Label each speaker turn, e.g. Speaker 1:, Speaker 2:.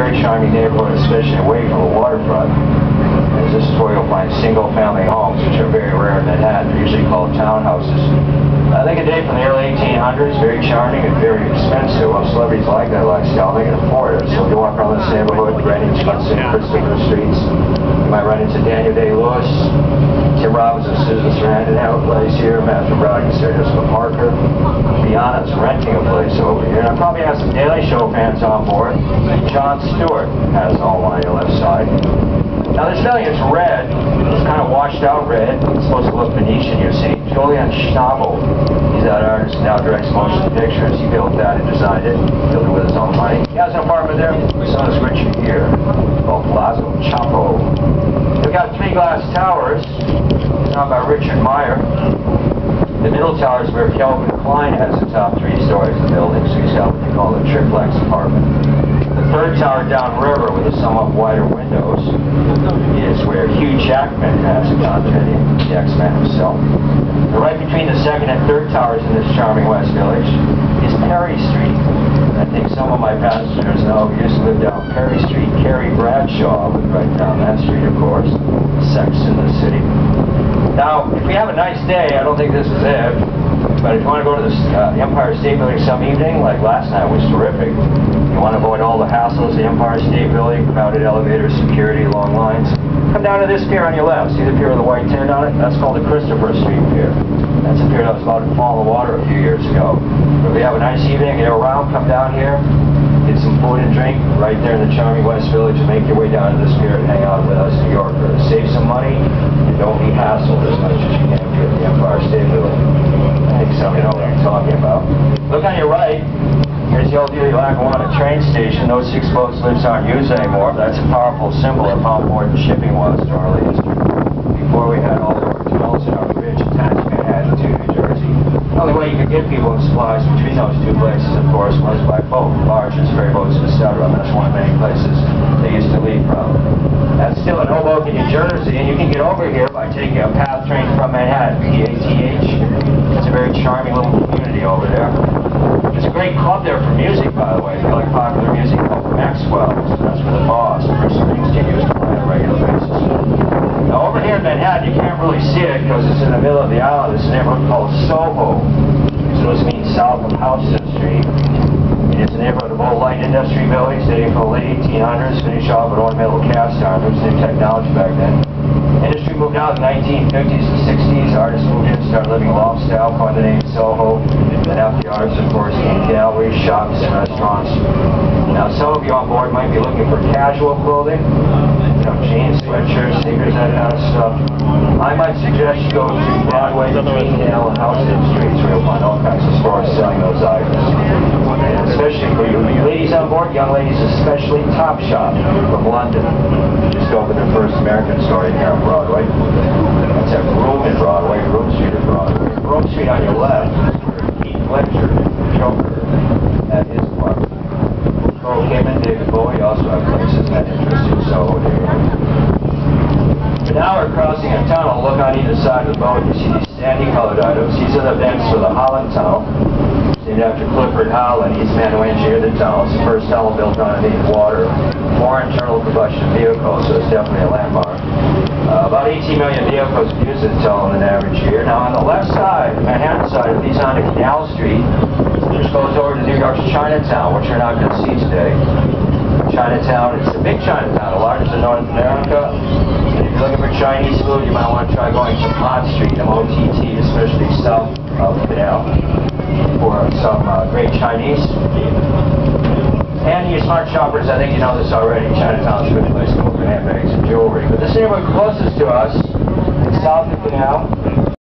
Speaker 1: very charming neighborhood, especially away from the waterfront. As this is where you'll find single-family homes, which are very rare in Manhattan. They're usually called townhouses. I think a day from the early 1800s, very charming and very expensive. Well, celebrities like that lifestyle, they can afford it. So if you walk around this neighborhood, Greenwich, St. Christopher streets, you might run into Daniel Day-Lewis, Tim Robbins and Susan Sarandon have a place here, Matthew Broderick and Sarah Jessica Parker. Rihanna's renting a place over here. And I probably have some Daily Show fans on board. Jon Stewart has a home on your left side. Now this building is red. It's kind of washed out red. It's supposed to look Venetian, you see. Julian Schnabel, he's that artist, now directs motion pictures. He built that and designed it. Built it with his own money. He has an apartment there. So does Richard here, called Palazzo Chapo. We've got 3 glass towers, designed by Richard Meyer. The middle tower is where Calvin Klein has the top 3 stories of the building, so he's got what they call a triplex apartment. The third tower downriver with the somewhat wider windows is where Hugh Jackman has a condominium, the X-Man himself. And right between the second and third towers in this charming West Village is Perry Street. I think some of my passengers know we used to live down Perry Street. Carrie Bradshaw lived right down that street, of course. Sex in the City. Now, if we have a nice day, I don't think this is it, but if you want to go to the Empire State Building some evening, like last night was terrific, you want to avoid all the hassles, the Empire State Building, crowded elevators, security, long lines, come down to this pier on your left. See the pier with the white tent on it? That's called the Christopher Street Pier. That's a pier that was about to fall in the water a few years ago. But if you have a nice evening, you're around, come down here, get some food and drink right there in the charming West Village, and make your way down to this pier and hang out with us New Yorkers. Save some money and don't be hassled as much as you can here at the Empire State Building. I think some of you know what I'm talking about. Look on your right. Here's the old Lackawanna train station. Those 6 boats lifts aren't used anymore. That's a powerful symbol of how important shipping was to early history. Before we had all the hotels in our rich attached Manhattan to New Jersey. The only way you could get people and supplies between those 2 places, of course, was by boat, barges, ferry boats, etc. That's one of many places they used to leave from. That's still in Hoboken, New Jersey, and you can get over here by taking a PATH train from Manhattan, PATH. It's a very charming little community over there. There's a great club there for music, by the way. If you like popular music, called Maxwell's. That's where the boss, Bruce Springsteen, used to play on a regular basis. Now, over here in Manhattan, you can't really see it because it's in the middle of the island. It's a neighborhood called Soho. So this means south of Houston Street. It is a neighborhood of old light industry buildings dating from the late 1800s, finish off with ornamental cast iron. There was new technology back then. Industry moved out in the 1950s and 60s. Artists moved in, started living loft style, coined the name Soho. Then after the artists, of course, came galleries, shops, and restaurants. Now, some of you on board might be looking for casual clothing, you know, jeans, sweatshirts, sneakers, that kind of stuff. I might suggest you go to Broadway, Greendale, and Houston Streets, where you'll find all kinds of stores selling those items. And especially for you ladies on board, young ladies especially, Topshop from London. Just opened their first American store here on Broadway. That's at Broome in Broadway, Broome Street in Broadway. Broome Street on your left, Heath Ledger, Joker, at his club. Carl Kamen, David Bowie also have places that interest in Soho neighborhood. But now we're crossing a tunnel. Look on either side of the boat. You see these sandy-colored items. These are the vents for the Holland Tunnel, named after Clifford Holland. He's the man who engineered the tunnel. It's the first tunnel built underneath water. 4 internal combustion vehicles, so it's definitely a landmark. About 18 million vehicles use this tunnel in an average year. Now on the left side, the Manhattan side, if he's on to Canal Street, which goes over to New York's Chinatown, which you're not going to see today. Chinatown, it's a big Chinatown, the largest in North America. And if you're looking for Chinese food, you might want to try going to Mott Street, M-O-T-T, especially south of Canal, for some great Chinese. And you smart shoppers, I think you know this already. Chinatown's a good place to look for handbags and jewelry. But this neighborhood closest to us, south of Canal,